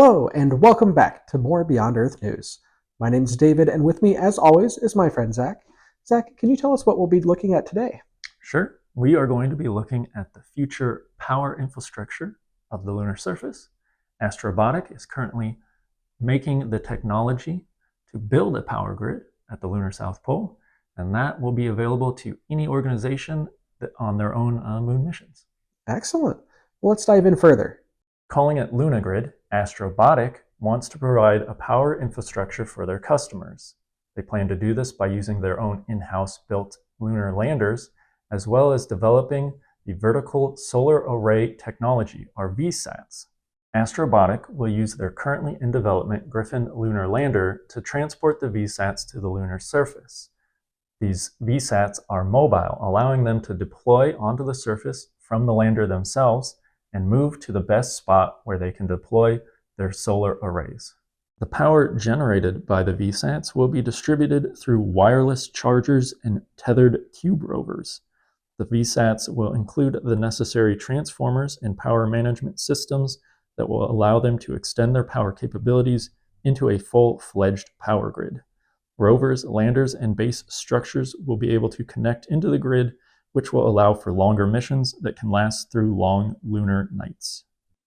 Hello, and welcome back to more Beyond Earth News. My name's David, and with me, as always, is my friend Zach. Zach, can you tell us what we'll be looking at today? Sure. We are going to be looking at the future power infrastructure of the lunar surface. Astrobotic is currently making the technology to build a power grid at the lunar South Pole, and that will be available to any organization on their own moon missions. Excellent. Well, let's dive in further. Calling it LunaGrid, Astrobotic wants to provide a power infrastructure for their customers. They plan to do this by using their own in-house built lunar landers, as well as developing the vertical solar array technology, or VSATs. Astrobotic will use their currently in development Griffin lunar lander to transport the VSATs to the lunar surface. These VSATs are mobile, allowing them to deploy onto the surface from the lander themselves and move to the best spot where they can deploy their solar arrays. The power generated by the VSATs will be distributed through wireless chargers and tethered cube rovers. The VSATs will include the necessary transformers and power management systems that will allow them to extend their power capabilities into a full-fledged power grid. Rovers, landers, and base structures will be able to connect into the grid, which will allow for longer missions that can last through long lunar nights.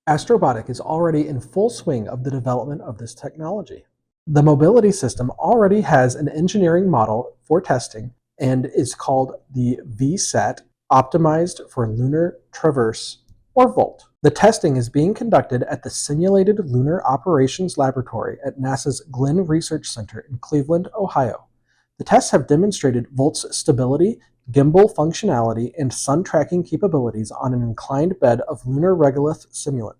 Astrobotic is already in full swing of the development of this technology. The mobility system already has an engineering model for testing and is called the VSAT, Optimized for Lunar Traverse, or VOLT. The testing is being conducted at the Simulated Lunar Operations Laboratory at NASA's Glenn Research Center in Cleveland, Ohio. The tests have demonstrated VOLT's stability, gimbal functionality, and sun tracking capabilities on an inclined bed of lunar regolith simulant.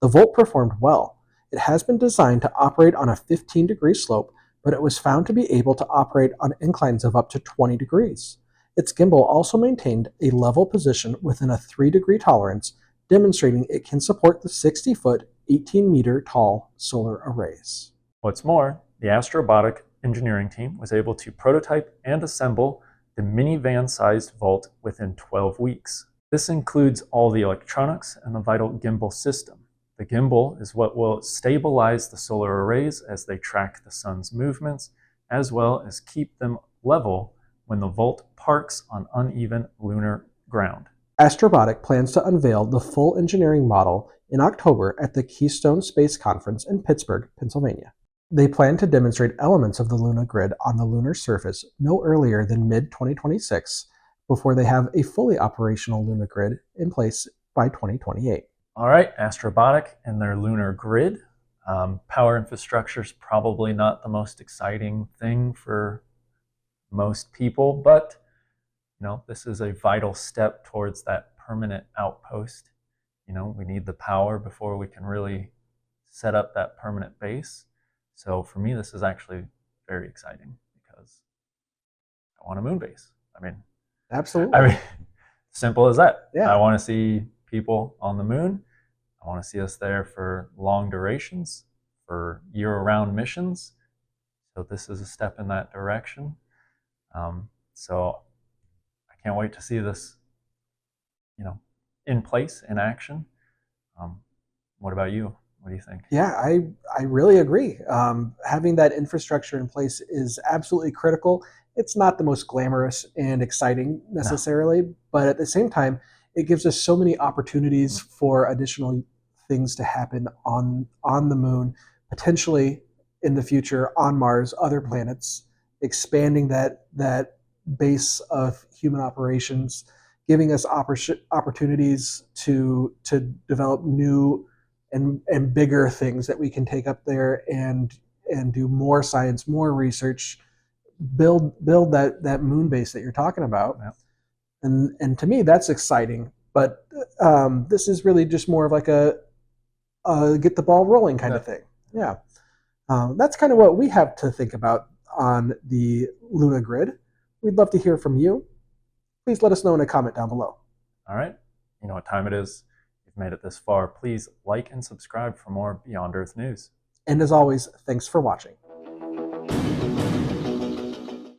The Volt performed well. It has been designed to operate on a 15-degree slope, but it was found to be able to operate on inclines of up to 20 degrees. Its gimbal also maintained a level position within a 3-degree tolerance, demonstrating it can support the 60-foot, 18-meter tall solar arrays. What's more, the Astrobotic engineering team was able to prototype and assemble the minivan-sized Volt within 12 weeks. This includes all the electronics and the vital gimbal system. The gimbal is what will stabilize the solar arrays as they track the sun's movements, as well as keep them level when the Volt parks on uneven lunar ground. Astrobotic plans to unveil the full engineering model in October at the Keystone Space Conference in Pittsburgh, Pennsylvania. They plan to demonstrate elements of the LunaGrid on the lunar surface no earlier than mid-2026, before they have a fully operational LunaGrid in place by 2028. All right, Astrobotic and their LunaGrid. Power infrastructure is probably not the most exciting thing for most people, but this is a vital step towards that permanent outpost. We need the power before we can really set up that permanent base. So for me, this is actually very exciting because I want a moon base. Absolutely. Simple as that. Yeah. I want to see people on the moon. I want to see us there for long durations, for year-round missions. So this is a step in that direction. So I can't wait to see this, in place, in action. What about you? What do you think? Yeah, I really agree. Having that infrastructure in place is absolutely critical. It's not the most glamorous and exciting necessarily, but at the same time, it gives us so many opportunities for additional things to happen on the moon, potentially in the future on Mars, other planets, expanding that base of human operations, giving us opportunities to develop new and bigger things that we can take up there and do more science, more research, build that moon base that you're talking about. Yeah. And to me, that's exciting. But this is really just more of like a get the ball rolling kind of thing. Yeah. That's kind of what we have to think about on the LunaGrid. We'd love to hear from you. Please let us know in a comment down below. All right. You know what time it is. If you've made it this far, please like and subscribe for more Beyond Earth news. And as always, thanks for watching.